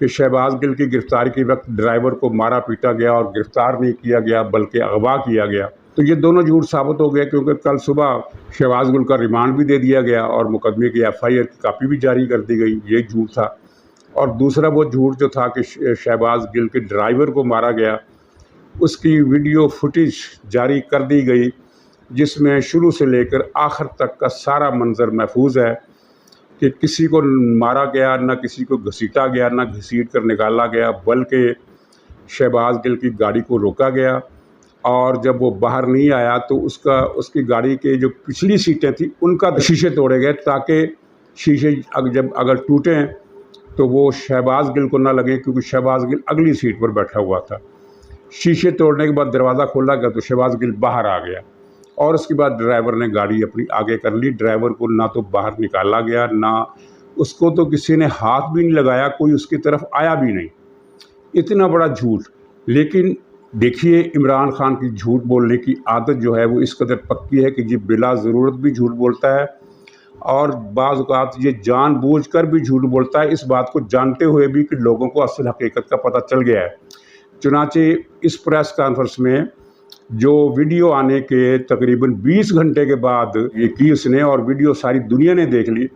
کہ شہباز گل کی گرفتاری کے وقت ڈرائیور کو مارا پیٹا گیا اور گرفتار نہیں کیا گیا بلکہ اغوا کیا گیا، تو یہ دونوں جھوٹ ثابت ہو گئے، کیونکہ کل صبح شہباز گل کا ریمانڈ بھی دے دیا گیا اور مقدمے کی FIR کی کاپی بھی جاری کر دی گئی، یہ جھوٹ تھا۔ اور دوسرا وہ جھوٹ جو تھا کہ شہباز گل کے ڈرائیور کو مارا گیا، اس کی ویڈیو فوٹیج جاری کر دی گئی، جس میں شروع سے لے کر آخر تک کا سارا منظر محفوظ ہے کہ کسی کو مارا گیا، نہ کسی کو گھسیٹا گیا، نہ گھسیٹ کر نکالا گیا، بلکہ شہباز گل کی گاڑی کو روکا گیا، اور جب وہ باہر نہیں آیا تو اس کی گاڑی کے جو پچھلی سیٹیں تھیں ان کا شیشے توڑے گئے، تاکہ شیشے اگر ٹوٹیں تو وہ شہباز گل کو نہ لگے، کیونکہ شہباز گل اگلی سیٹ پر بیٹھا ہوا تھا۔ شیشے توڑنے کے بعد دروازہ کھولا گیا تو شہباز گل باہر آ گیا، اور اس کے بعد ڈرائیور نے گاڑی اپنی آگے کر لی۔ ڈرائیور کو نہ تو باہر نکالا گیا، نہ اس کو تو کسی نے ہاتھ بھی نہیں لگایا، کوئی اس کی طرف آیا بھی نہیں۔ اتنا بڑا جھوٹ۔ لیکن دیکھیے، عمران خان کی جھوٹ بولنے کی عادت جو ہے وہ اس قدر پکی ہے کہ یہ بلا ضرورت بھی جھوٹ بولتا ہے، اور بعض اوقات یہ جان بوجھ کر بھی جھوٹ بولتا ہے، اس بات کو جانتے ہوئے بھی کہ لوگوں کو اصل حقیقت کا پتہ چل گیا ہے۔ چنانچہ اس پریس کانفرنس میں جو ویڈیو آنے کے تقریباً 20 گھنٹے کے بعد یہ کی اس نے، اور ویڈیو ساری دنیا نے دیکھ لی،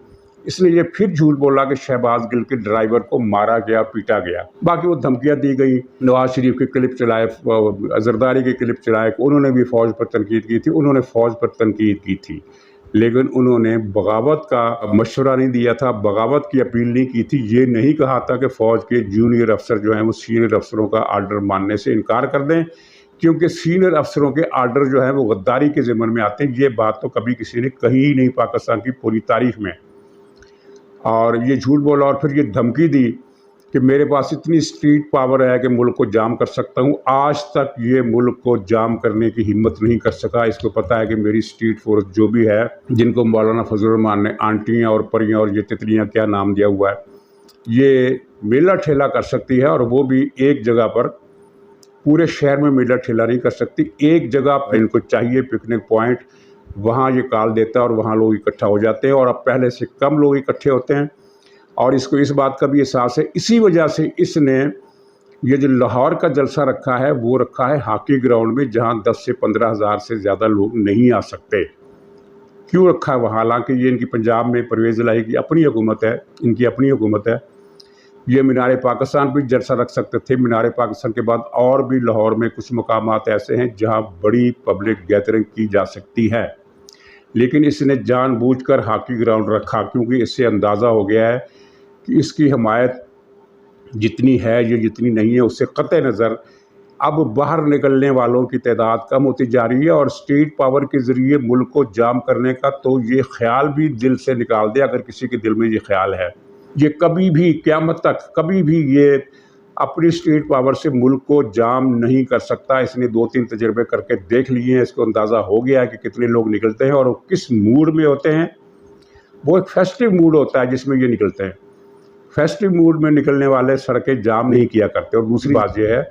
اس نے یہ پھر جھوٹ بولا کہ شہباز گل کے ڈرائیور کو مارا گیا، پیٹا گیا۔ باقی وہ دھمکیاں دی گئی، نواز شریف کے کلپ چلائے، زرداری کے کلپ چلائے، انہوں نے بھی فوج پر تنقید کی تھی، انہوں نے فوج پر تنقید کی تھی، لیکن انہوں نے بغاوت کا مشورہ نہیں دیا تھا، بغاوت کی اپیل نہیں کی تھی، یہ نہیں کہا تھا کہ فوج کے جونیئر افسر جو ہیں وہ سینئر افسروں کا آرڈر ماننے سے انکار کر دیں، کیونکہ سینئر افسروں کے آرڈر جو ہیں وہ غداری کے ضمن میں آتے ہیں۔ یہ بات تو کبھی کسی نے کہی ہی نہیں پاکستان کی پوری تاریخ میں۔ اور یہ جھوٹ بولا، اور پھر یہ دھمکی دی کہ میرے پاس اتنی اسٹریٹ پاور ہے کہ ملک کو جام کر سکتا ہوں۔ آج تک یہ ملک کو جام کرنے کی ہمت نہیں کر سکا۔ اس کو پتہ ہے کہ میری اسٹریٹ فورس جو بھی ہے، جن کو مولانا فضل الرحمان نے آنٹیاں اور پریاں اور یہ تتلیاں کیا نام دیا ہوا ہے، یہ میلہ ٹھیلا کر سکتی ہے، اور وہ بھی ایک جگہ پر، پورے شہر میں میلہ ٹھیلا نہیں کر سکتی۔ ایک جگہ پر ان کو چاہیے پکنک پوائنٹ، وہاں یہ کال دیتا ہے اور وہاں لوگ اکٹھا ہو جاتے ہیں، اور اب پہلے سے کم لوگ اکٹھے ہوتے ہیں۔ اور اس کو اس بات کا بھی احساس ہے، اسی وجہ سے اس نے یہ جو لاہور کا جلسہ رکھا ہے وہ رکھا ہے ہاکی گراؤنڈ میں، جہاں 10 سے 15 ہزار سے زیادہ لوگ نہیں آ سکتے۔ کیوں رکھا ہے وہاں؟ حالانکہ یہ ان کی پنجاب میں پرویز الہی کی اپنی حکومت ہے، ان کی اپنی حکومت ہے۔ یہ مینار پاکستان بھی جلسہ رکھ سکتے تھے۔ مینار پاکستان کے بعد اور بھی لاہور میں کچھ مقامات ایسے ہیں جہاں بڑی پبلک گیدرنگ کی جا سکتی ہے، لیکن اس نے جان بوجھ کر ہاکی گراؤنڈ رکھا، کیونکہ اس سے اندازہ ہو گیا ہے کہ اس کی حمایت جتنی ہے یہ جتنی نہیں ہے، اس سے قطع نظر اب باہر نکلنے والوں کی تعداد کم ہوتی جا رہی ہے، اور اسٹریٹ پاور کے ذریعے ملک کو جام کرنے کا تو یہ خیال بھی دل سے نکال دے، اگر کسی کے دل میں یہ خیال ہے۔ یہ کبھی بھی قیامت تک کبھی بھی یہ اپنی اسٹریٹ پاور سے ملک کو جام نہیں کر سکتا۔ اس نے 2-3 تجربے کر کے دیکھ لیے ہیں، اس کو اندازہ ہو گیا ہے کہ کتنے لوگ نکلتے ہیں اور وہ کس موڈ میں ہوتے ہیں۔ وہ ایک فیسٹیو موڈ ہوتا ہے جس میں یہ نکلتے ہیں۔ فیسٹیو موڈ میں نکلنے والے سڑکیں جام نہیں کیا کرتے۔ اور دوسری بات یہ ہے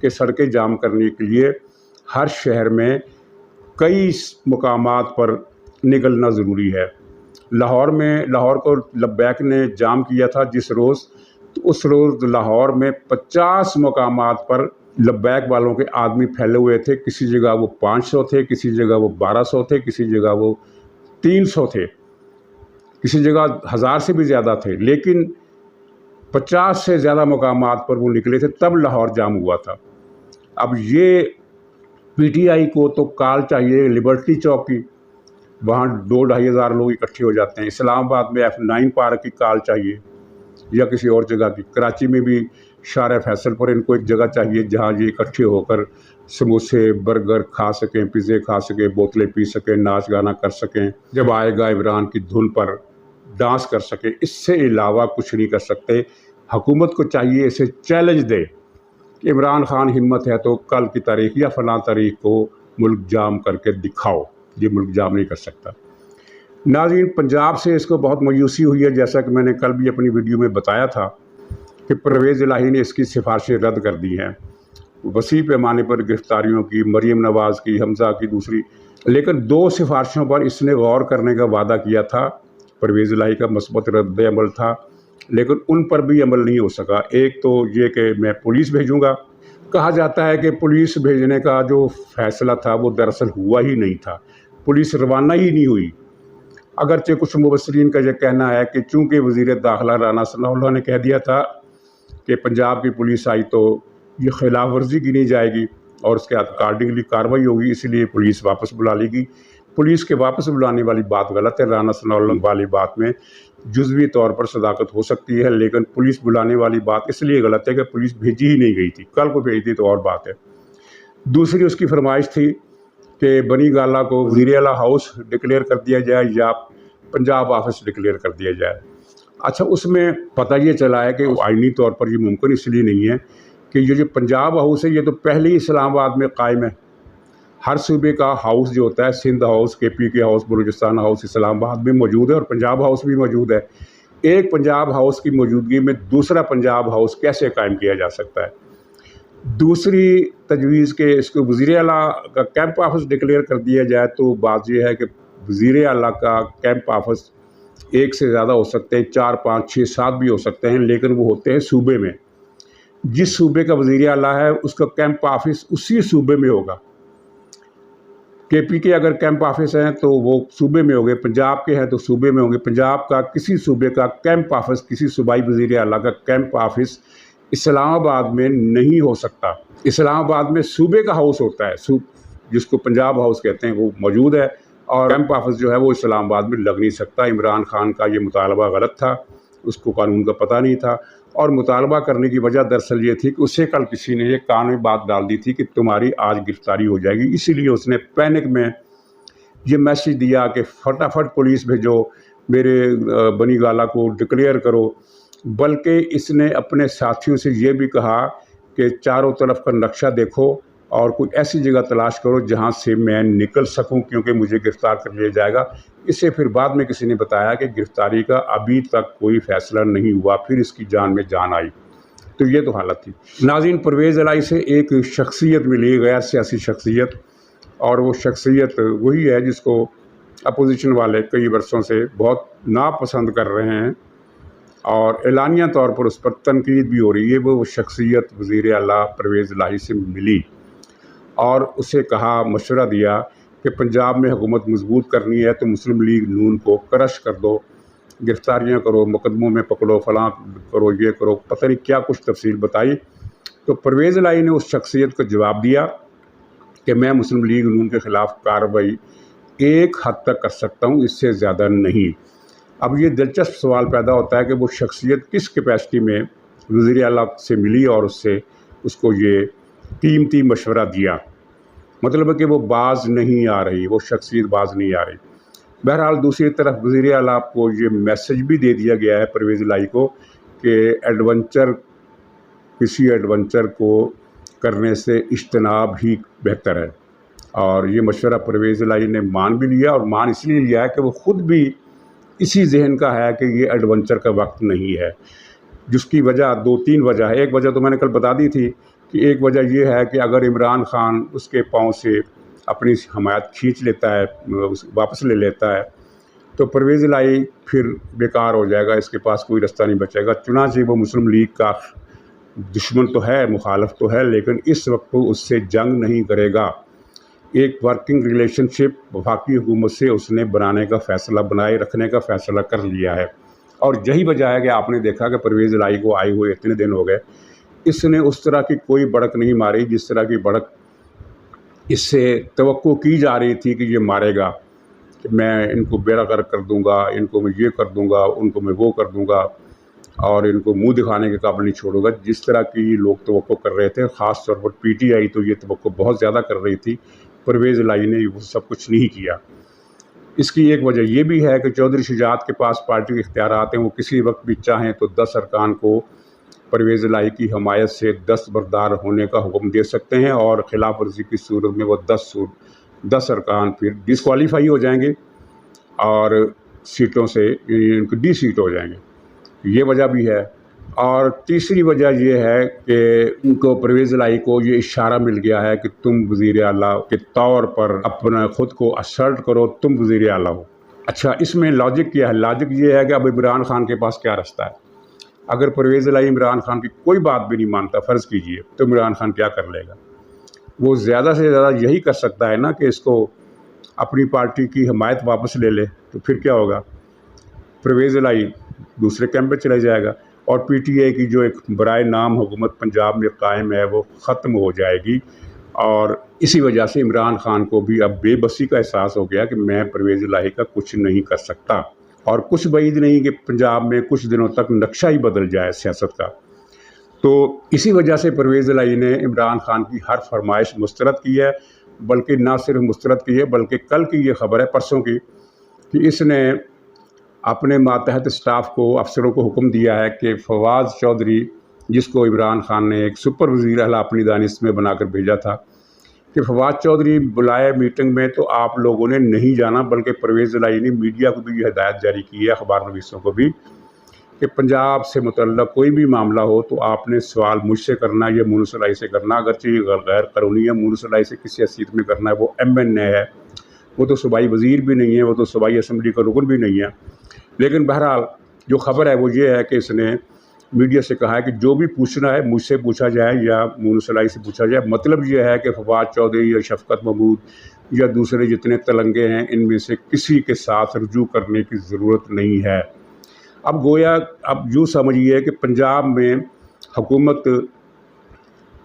کہ سڑکیں جام کرنے کے لیے ہر شہر میں کئی مقامات پر نکلنا ضروری ہے۔ لاہور کو لبیک نے جام کیا تھا جس روز، تو اس روز لاہور میں 50 مقامات پر لبیک والوں کے آدمی پھیلے ہوئے تھے۔ کسی جگہ وہ 500 تھے، کسی جگہ وہ 1200 تھے، کسی جگہ وہ 300 تھے، کسی جگہ 1000 سے بھی زیادہ تھے، لیکن 50 سے زیادہ مقامات پر وہ نکلے تھے، تب لاہور جام ہوا تھا۔ اب یہ PTI کو تو کال چاہیے لبرٹی چوک کی، وہاں 2-2.5 ہزار لوگ اکٹھے ہو جاتے ہیں۔ اسلام آباد میں F9 پارک کی کال چاہیے، یا کسی اور جگہ کی۔ کراچی میں بھی شارع فیصل پر ان کو ایک جگہ چاہیے جہاں یہ اکٹھے ہو کر سموسے، برگر کھا سکیں، پیزے کھا سکیں، بوتلیں پی سکیں، ناچ گانا کر سکیں، جب آئے گا عمران کی دھن پر ڈانس کر سکیں۔ اس سے علاوہ کچھ نہیں کر سکتے۔ حکومت کو چاہیے اسے چیلنج دے کہ عمران خان ہمت ہے تو کل کی تاریخ یا فلاں تاریخ کو ملک جام کر کے دکھاؤ۔ یہ ملک جام نہیں کر سکتا۔ ناظرین، پنجاب سے اس کو بہت مایوسی ہوئی ہے، جیسا کہ میں نے کل بھی اپنی ویڈیو میں بتایا تھا کہ پرویز الہی نے اس کی سفارشیں رد کر دی ہیں، وسیع پیمانے پر گرفتاریوں کی، مریم نواز کی، حمزہ کی دوسری، لیکن 2 سفارشوں پر اس نے غور کرنے کا وعدہ کیا تھا۔ پرویز الہی کا مثبت رد عمل تھا لیکن ان پر بھی عمل نہیں ہو سکا۔ ایک تو یہ کہ میں پولیس بھیجوں گا، کہا جاتا ہے کہ پولیس بھیجنے کا جو فیصلہ تھا وہ دراصل ہوا ہی نہیں تھا، پولیس روانہ ہی نہیں ہوئی۔ اگرچہ کچھ مبصرین کا یہ کہنا ہے کہ چونکہ وزیر داخلہ رانا ثناء اللہ نے کہہ دیا تھا کہ پنجاب کی پولیس آئی تو یہ خلاف ورزی گنی جائے گی اور اس کے اکارڈنگلی کارروائی ہوگی، اس لیے پولیس واپس بلا لی گئی۔ پولیس کے واپس بلانے والی بات غلط ہے، رانا ثناء اللہ والی بات میں جزوی طور پر صداقت ہو سکتی ہے، لیکن پولیس بلانے والی بات اس لیے غلط ہے کہ پولیس بھیجی ہی نہیں گئی تھی، کل کو بھیج دی تو اور بات ہے۔ دوسری اس کی فرمائش تھی کہ بنی گالہ کو وزیر اعلیٰ ہاؤس ڈکلیئر کر دیا جائے یا پنجاب آفس ڈکلیئر کر دیا جائے۔ اچھا، اس میں پتہ یہ چلا ہے کہ آئینی طور پر یہ ممکن اس لیے نہیں ہے کہ یہ جو پنجاب ہاؤس ہے یہ تو پہلے ہی اسلام آباد میں قائم ہے۔ ہر صوبے کا ہاؤس جو ہوتا ہے، سندھ ہاؤس، کے پی کے ہاؤس، بلوچستان ہاؤس اسلام آباد میں موجود ہے اور پنجاب ہاؤس بھی موجود ہے۔ ایک پنجاب ہاؤس کی موجودگی میں دوسرا پنجاب ہاؤس کیسے قائم کیا جا سکتا ہے؟ دوسری تجویز کہ اس کو وزیر اعلیٰ کا کیمپ آفس ڈکلیئر کر دیا جائے، تو بات یہ ہے کہ وزیر اعلیٰ کا کیمپ آفس ایک سے زیادہ ہو سکتے ہیں، 4 5 6 7 بھی ہو سکتے ہیں، لیکن وہ ہوتے ہیں صوبے میں۔ جس صوبے کا وزیر اعلیٰ ہے اس کا کیمپ آفس اسی صوبے میں ہوگا۔ کے پی کے اگر کیمپ آفس ہیں تو وہ صوبے میں ہوں گے، پنجاب کے ہیں تو صوبے میں ہوں گے۔ پنجاب کا کسی صوبے کا کیمپ آفس، کسی صوبائی وزیر اعلیٰ کا کیمپ آفس اسلام آباد میں نہیں ہو سکتا۔ اسلام آباد میں صوبے کا ہاؤس ہوتا ہے، جس کو پنجاب ہاؤس کہتے ہیں، وہ موجود ہے، اور کیمپ آفس جو ہے وہ اسلام آباد میں لگ نہیں سکتا۔ عمران خان کا یہ مطالبہ غلط تھا، اس کو قانون کا پتہ نہیں تھا، اور مطالبہ کرنے کی وجہ دراصل یہ تھی کہ اسے کل کسی نے یہ کان میں بات ڈال دی تھی کہ تمہاری آج گرفتاری ہو جائے گی، اسی لیے اس نے پینک میں یہ میسیج دیا کہ فٹافٹ پولیس بھیجو، میرے بنی گالہ کو ڈکلیئر کرو۔ بلکہ اس نے اپنے ساتھیوں سے یہ بھی کہا کہ چاروں طرف کا نقشہ دیکھو اور کوئی ایسی جگہ تلاش کرو جہاں سے میں نکل سکوں، کیونکہ مجھے گرفتار کر لیا جائے گا۔ اسے پھر بعد میں کسی نے بتایا کہ گرفتاری کا ابھی تک کوئی فیصلہ نہیں ہوا، پھر اس کی جان میں جان آئی۔ تو یہ تو حالت تھی۔ ناظرین، پرویز الہی سے ایک شخصیت ملی، غیر سیاسی شخصیت، اور وہ شخصیت وہی ہے جس کو اپوزیشن والے کئی برسوں سے بہت ناپسند کر رہے ہیں اور اعلانیہ طور پر اس پر تنقید بھی ہو رہی ہے۔ وہ شخصیت وزیر اعلیٰ پرویز الہی سے ملی اور اسے کہا، مشورہ دیا کہ پنجاب میں حکومت مضبوط کرنی ہے تو مسلم لیگ نون کو کرش کر دو، گرفتاریاں کرو، مقدموں میں پکڑو، فلاں کرو، یہ کرو، پتہ نہیں کیا کچھ تفصیل بتائی۔ تو پرویز الہی نے اس شخصیت کو جواب دیا کہ میں مسلم لیگ نون کے خلاف کارروائی ایک حد تک کر سکتا ہوں، اس سے زیادہ نہیں۔ اب یہ دلچسپ سوال پیدا ہوتا ہے کہ وہ شخصیت کس کیپیسٹی میں وزیر اعلیٰ سے ملی اور اس کو یہ قیمتی مشورہ دیا، مطلب ہے کہ وہ باز نہیں آ رہی، وہ شخصیت باز نہیں آ رہی۔ بہرحال دوسری طرف وزیر اعلیٰ کو یہ میسج بھی دے دیا گیا ہے پرویز الہی کو کہ کسی ایڈونچر کو کرنے سے اجتناب ہی بہتر ہے، اور یہ مشورہ پرویز الہی نے مان بھی لیا، اور مان اس لیے لیا ہے کہ وہ خود بھی اسی ذہن کا ہے کہ یہ ایڈونچر کا وقت نہیں ہے، جس کی وجہ 2-3 وجہ ہے۔ ایک وجہ تو میں نے کل بتا دی تھی کہ ایک وجہ یہ ہے کہ اگر عمران خان اس کے پاؤں سے اپنی حمایت کھینچ لیتا ہے، واپس لے لیتا ہے، تو پرویز الہی پھر بیکار ہو جائے گا، اس کے پاس کوئی رستہ نہیں بچے گا۔ چنانچہ وہ مسلم لیگ کا دشمن تو ہے، مخالف تو ہے، لیکن اس وقت وہ اس سے جنگ نہیں کرے گا۔ ایک ورکنگ ریلیشن شپ وفاقی حکومت سے اس نے بنائے رکھنے کا فیصلہ کر لیا ہے، اور یہی وجہ ہے کہ آپ نے دیکھا کہ پرویز الہی کو آئے ہوئے اتنے دن ہو گئے، اس نے اس طرح کی کوئی بڑک نہیں ماری جس طرح کی بڑک اس سے توقع کی جا رہی تھی کہ یہ مارے گا، کہ میں ان کو بیڑا غرق کر دوں گا، ان کو میں یہ کر دوں گا، ان کو میں وہ کر دوں گا، اور ان کو منہ دکھانے کے قابل نہیں چھوڑوں گا، جس طرح کی لوگ توقع کر رہے تھے۔ خاص طور پر پی ٹی آئی تو یہ توقع بہت زیادہ کر رہی تھی، پرویز الہی نے وہ سب کچھ نہیں کیا۔ اس کی ایک وجہ یہ بھی ہے کہ چودھری شجاعت کے پاس پارٹی کے اختیارات ہیں، وہ کسی وقت بھی چاہیں تو 10 ارکان کو پرویز الہی کی حمایت سے دستبردار ہونے کا حکم دے سکتے ہیں، اور خلاف ورزی کی صورت میں وہ 10 ارکان پھر ڈسکوالیفائی ہو جائیں گے اور سیٹوں سے ان کو ڈی سیٹ ہو جائیں گے۔ یہ وجہ بھی ہے۔ اور تیسری وجہ یہ ہے کہ ان کو پرویز الہی کو یہ اشارہ مل گیا ہے کہ تم وزیر اعلیٰ کے طور پر اپنا خود کو اسرٹ کرو، تم وزیر اعلیٰ ہو۔ اچھا، اس میں لاجک کیا ہے؟ لاجک یہ ہے کہ اب عمران خان کے پاس کیا رستہ ہے؟ اگر پرویز الہی عمران خان کی کوئی بات بھی نہیں مانتا فرض کیجئے، تو عمران خان کیا کر لے گا؟ وہ زیادہ سے زیادہ یہی کر سکتا ہے نا کہ اس کو اپنی پارٹی کی حمایت واپس لے لے، تو پھر کیا ہوگا؟ پرویز الہی دوسرے کیمپ پہ چلا جائے گا اور پی ٹی آئی کی جو ایک برائے نام حکومت پنجاب میں قائم ہے وہ ختم ہو جائے گی۔ اور اسی وجہ سے عمران خان کو بھی اب بے بسی کا احساس ہو گیا کہ میں پرویز الہی کا کچھ نہیں کر سکتا، اور کچھ بعید نہیں کہ پنجاب میں کچھ دنوں تک نقشہ ہی بدل جائے سیاست کا۔ تو اسی وجہ سے پرویز الہی نے عمران خان کی ہر فرمائش مسترد کی ہے، بلکہ نہ صرف مسترد کی ہے بلکہ کل کی یہ خبر ہے، پرسوں کی، کہ اس نے اپنے ماتحت اسٹاف کو، افسروں کو حکم دیا ہے کہ فواد چودھری، جس کو عمران خان نے ایک سپر وزیر اعلیٰ اپنی دانست میں بنا کر بھیجا تھا، کہ فواد چودھری بلائے میٹنگ میں تو آپ لوگوں نے نہیں جانا، بلکہ پرویز الہی نے میڈیا کو بھی یہ ہدایت جاری کی ہے، اخبار نویسوں کو بھی، کہ پنجاب سے متعلق کوئی بھی معاملہ ہو تو آپ نے سوال مجھ سے کرنا ہے یا مونس الہی سے کرنا، اگرچہ یہ غیر قانونی ہے، مونس الہی سے کسی حیثیت میں کرنا ہے، وہ ایم این اے ہے، وہ تو صوبائی وزیر بھی نہیں ہے، وہ تو صوبائی اسمبلی کا رکن بھی نہیں ہے۔ لیکن بہرحال جو خبر ہے وہ یہ ہے کہ اس نے میڈیا سے کہا ہے کہ جو بھی پوچھنا ہے مجھ سے پوچھا جائے یا مونس الہی سے پوچھا جائے۔ مطلب یہ ہے کہ فواد چودھری یا شفقت محمود یا دوسرے جتنے تلنگے ہیں، ان میں سے کسی کے ساتھ رجوع کرنے کی ضرورت نہیں ہے۔ اب گویا اب یوں سمجھیے کہ پنجاب میں حکومت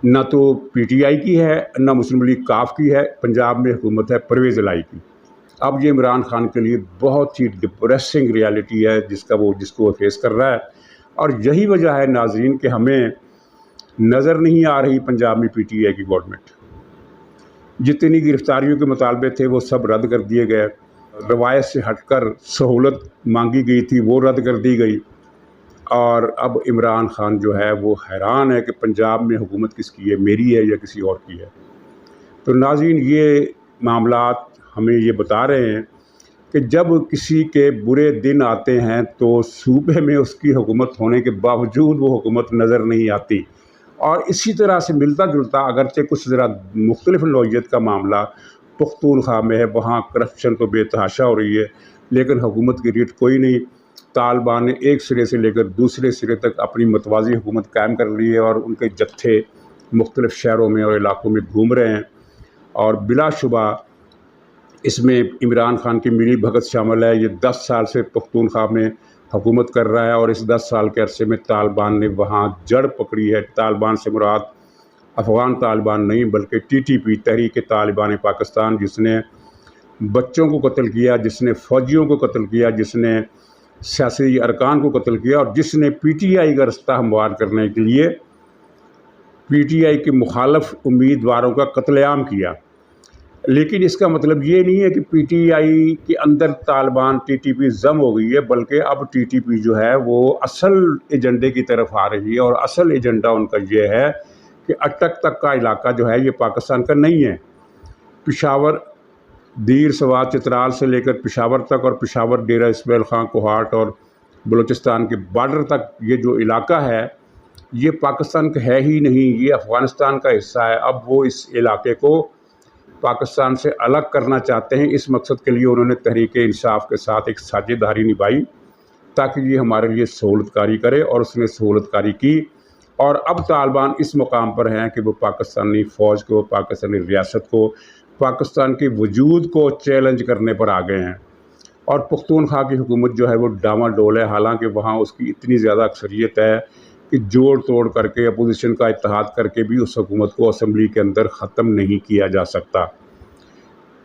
نہ تو پی ٹی آئی کی ہے نہ مسلم لیگ کاف کی ہے، پنجاب میں حکومت ہے پرویز الہی کی۔ اب یہ عمران خان کے لیے بہت ہی ڈپریسنگ ریالٹی ہے جس کو وہ فیس کر رہا ہے، اور یہی وجہ ہے ناظرین کہ ہمیں نظر نہیں آ رہی پنجاب میں پی ٹی آئی کی گورنمنٹ۔ جتنی گرفتاریوں کے مطالبے تھے وہ سب رد کر دیے گئے، روایت سے ہٹ کر سہولت مانگی گئی تھی وہ رد کر دی گئی، اور اب عمران خان جو ہے وہ حیران ہے کہ پنجاب میں حکومت کس کی ہے، میری ہے یا کسی اور کی ہے۔ تو ناظرین یہ معاملات ہمیں یہ بتا رہے ہیں کہ جب کسی کے برے دن آتے ہیں تو صوبے میں اس کی حکومت ہونے کے باوجود وہ حکومت نظر نہیں آتی، اور اسی طرح سے ملتا جلتا اگرچہ کچھ ذرا مختلف نوعیت کا معاملہ پختونخوا میں ہے، وہاں کرپشن تو بے تحاشا ہو رہی ہے، لیکن حکومت کی ریٹ کوئی نہیں۔ طالبان نے ایک سرے سے لے کر دوسرے سرے تک اپنی متوازی حکومت قائم کر لی ہے، اور ان کے جتھے مختلف شہروں میں اور علاقوں میں گھوم رہے ہیں، اور بلا شبہ اس میں عمران خان کی ملی بھگت شامل ہے۔ یہ 10 سال سے پختونخوا میں حکومت کر رہا ہے، اور اس 10 سال کے عرصے میں طالبان نے وہاں جڑ پکڑی ہے۔ طالبان سے مراد افغان طالبان نہیں بلکہ ٹی ٹی پی، تحریک طالبان پاکستان، جس نے بچوں کو قتل کیا، جس نے فوجیوں کو قتل کیا، جس نے سیاسی ارکان کو قتل کیا، اور جس نے پی ٹی آئی کا رستہ ہموار کرنے کے لیے پی ٹی آئی کے مخالف امیدواروں کا قتل عام کیا۔ لیکن اس کا مطلب یہ نہیں ہے کہ پی ٹی آئی کے اندر طالبان ٹی ٹی پی ضم ہو گئی ہے، بلکہ اب ٹی ٹی پی جو ہے وہ اصل ایجنڈے کی طرف آ رہی ہے، اور اصل ایجنڈا ان کا یہ ہے کہ اٹک تک کا علاقہ جو ہے یہ پاکستان کا نہیں ہے۔ پشاور، دیر سوات، چترال سے لے کر پشاور تک، اور پشاور، ڈیرہ اسماعیل خان، کوہاٹ اور بلوچستان کے بارڈر تک یہ جو علاقہ ہے یہ پاکستان کا ہے ہی نہیں، یہ افغانستان کا حصہ ہے۔ اب وہ اس علاقے کو پاکستان سے الگ کرنا چاہتے ہیں۔ اس مقصد کے لیے انہوں نے تحریک انصاف کے ساتھ ایک ساجھیداری نبھائی تاکہ یہ ہمارے لیے سہولت کاری کرے، اور اس نے سہولت کاری کی، اور اب طالبان اس مقام پر ہیں کہ وہ پاکستانی فوج کو، پاکستانی ریاست کو، پاکستان کے وجود کو چیلنج کرنے پر آ گئے ہیں، اور پختونخوا کی حکومت جو ہے وہ ڈاما ڈول ہے، حالانکہ وہاں اس کی اتنی زیادہ اکثریت ہے کہ جوڑ توڑ کر کے، اپوزیشن کا اتحاد کر کے بھی اس حکومت کو اسمبلی کے اندر ختم نہیں کیا جا سکتا۔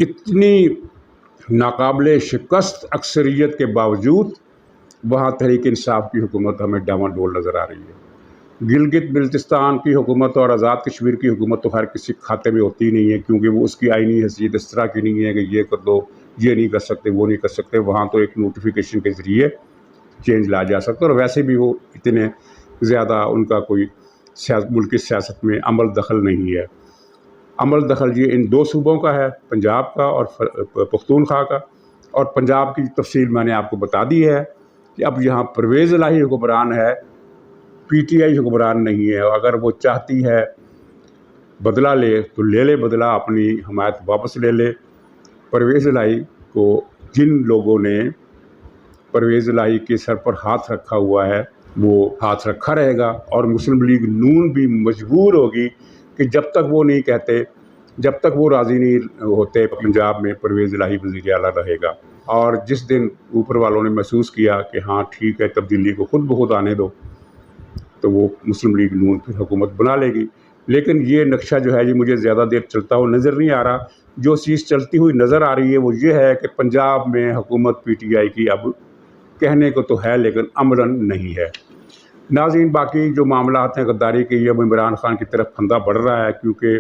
اتنی ناقابل شکست اکثریت کے باوجود وہاں تحریک انصاف کی حکومت ہمیں ڈاما ڈول نظر آ رہی ہے۔ گلگت بلتستان کی حکومت اور آزاد کشمیر کی حکومت تو ہر کسی کھاتے میں ہوتی نہیں ہے، کیونکہ وہ اس کی آئینی حیثیت اس طرح کی نہیں ہے کہ یہ کر دو، یہ نہیں کر سکتے، وہ نہیں کر سکتے۔ وہاں تو ایک نوٹیفیکیشن کے ذریعے چینج لا جا سکتا، اور ویسے بھی وہ اتنے زیادہ ان کا کوئی ملکی سیاست میں عمل دخل نہیں ہے۔ عمل دخل یہ ان دو صوبوں کا ہے، پنجاب کا اور پختونخوا کا، اور پنجاب کی تفصیل میں نے آپ کو بتا دی ہے کہ اب یہاں پرویز الہی حکمران ہے، پی ٹی آئی حکمران نہیں ہے، اور اگر وہ چاہتی ہے بدلہ لے تو لے لے بدلہ، اپنی حمایت واپس لے لے۔ پرویز الہی کو جن لوگوں نے پرویز الہی کے سر پر ہاتھ رکھا ہوا ہے وہ ہاتھ رکھا رہے گا، اور مسلم لیگ نون بھی مجبور ہوگی کہ جب تک وہ نہیں کہتے، جب تک وہ راضی نہیں ہوتے پنجاب میں پرویز الہی وزیر اعلیٰ رہے گا۔ اور جس دن اوپر والوں نے محسوس کیا کہ ہاں ٹھیک ہے تبدیلی کو خود بخود آنے دو، تو وہ مسلم لیگ نون پھر حکومت بنا لے گی۔ لیکن یہ نقشہ جو ہے یہ مجھے زیادہ دیر چلتا ہوا نظر نہیں آ رہا۔ جو چیز چلتی ہوئی نظر آ رہی ہے وہ یہ ہے کہ پنجاب میں حکومت پی ٹی آئی کی اب کہنے کو تو ہے لیکن عملاً نہیں ہے۔ ناظرین، باقی جو معاملات ہیں غداری کے، یہ اب عمران خان کی طرف پھندا بڑھ رہا ہے، کیونکہ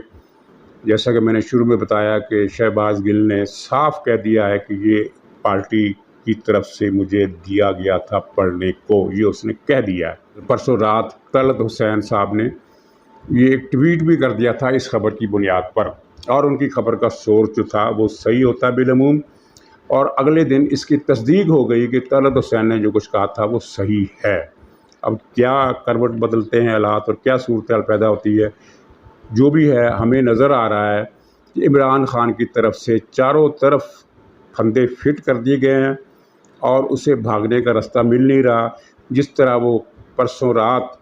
جیسا کہ میں نے شروع میں بتایا کہ شہباز گل نے صاف کہہ دیا ہے کہ یہ پارٹی کی طرف سے مجھے دیا گیا تھا پڑھنے کو، یہ اس نے کہہ دیا ہے۔ پرسوں رات طلعت حسین صاحب نے یہ ایک ٹویٹ بھی کر دیا تھا اس خبر کی بنیاد پر، اور ان کی خبر کا سورس جو تھا وہ صحیح ہوتا ہے بالعموم، اور اگلے دن اس کی تصدیق ہو گئی کہ طلعت حسین نے جو کچھ کہا تھا وہ صحیح ہے۔ اب کیا کروٹ بدلتے ہیں حالات اور کیا صورتحال پیدا ہوتی ہے، جو بھی ہے ہمیں نظر آ رہا ہے کہ عمران خان کی طرف سے چاروں طرف پھندے فٹ کر دیے گئے ہیں اور اسے بھاگنے کا راستہ مل نہیں رہا۔ جس طرح وہ پرسوں رات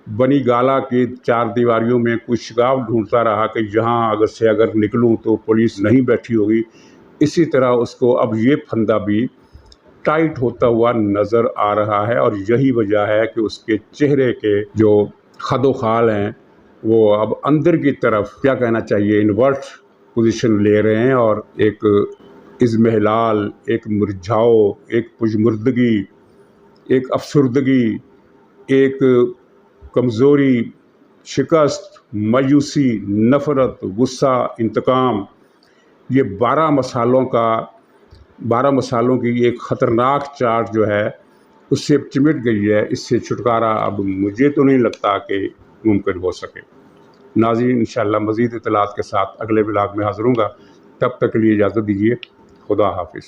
بنی گالا کی چار دیواریوں میں کوئی شگاف ڈھونڈتا رہا کہ یہاں اگر نکلوں تو پولیس نہیں بیٹھی ہوگی، اسی طرح اس کو اب یہ پھندا بھی ٹائٹ ہوتا ہوا نظر آ رہا ہے، اور یہی وجہ ہے کہ اس کے چہرے کے جو خد و خال ہیں وہ اب اندر کی طرف کیا کہنا چاہیے انورٹ پوزیشن لے رہے ہیں، اور ایک اضمحلال، ایک مرجھاؤ، ایک پژمردگی، ایک افسردگی، ایک کمزوری، شکست، مایوسی، نفرت، غصہ، انتقام، یہ 12 مسالوں کی ایک خطرناک چاٹ جو ہے اس سے چمٹ گئی ہے۔ اس سے چھٹکارا اب مجھے تو نہیں لگتا کہ ممکن ہو سکے۔ ناظرین، انشاءاللہ مزید اطلاعات کے ساتھ اگلے بلاگ میں حاضر ہوں گا، تب تک کے لیے اجازت دیجیے۔ خدا حافظ۔